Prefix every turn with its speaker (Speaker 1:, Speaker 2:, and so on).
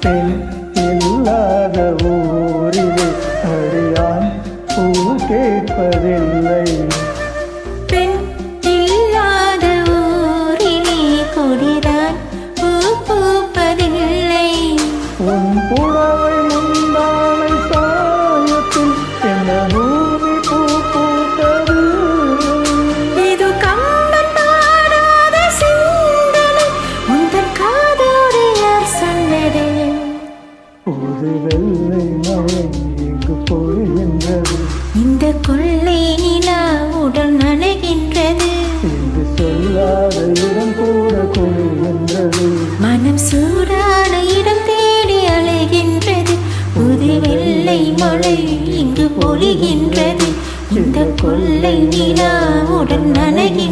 Speaker 1: பெண் இல்லாத ஊரிலே அடியான் பூ கேட்பதில்லை.
Speaker 2: பெண் இல்லாத ஊரிலே கொடிதான் பூ பூப்பதில்லை.
Speaker 1: உன் புடவை முந்தானை சாயத்தில் என்ன பூமி பூ பூத்தது.
Speaker 2: இது கம்பன் பாடாத சிந்தனை உந்தன் காதோடு யார் சொன்னது.
Speaker 1: ஒரு வெள்ளை மழை எங்கு பொழிகின்றது.
Speaker 2: இந்த கொள்ளை நிலா உடல் நனைகின்றது.
Speaker 1: என்று சொல்லாத இடம் கூட குளிர்கின்றது.
Speaker 2: மனம் சூடான இடம் தேடி அலைகின்றது. புது வெள்ளை மழை இங்கு பொழிகின்றது. இந்த கொள்ளை நிலா உடன் நனைகின்றது.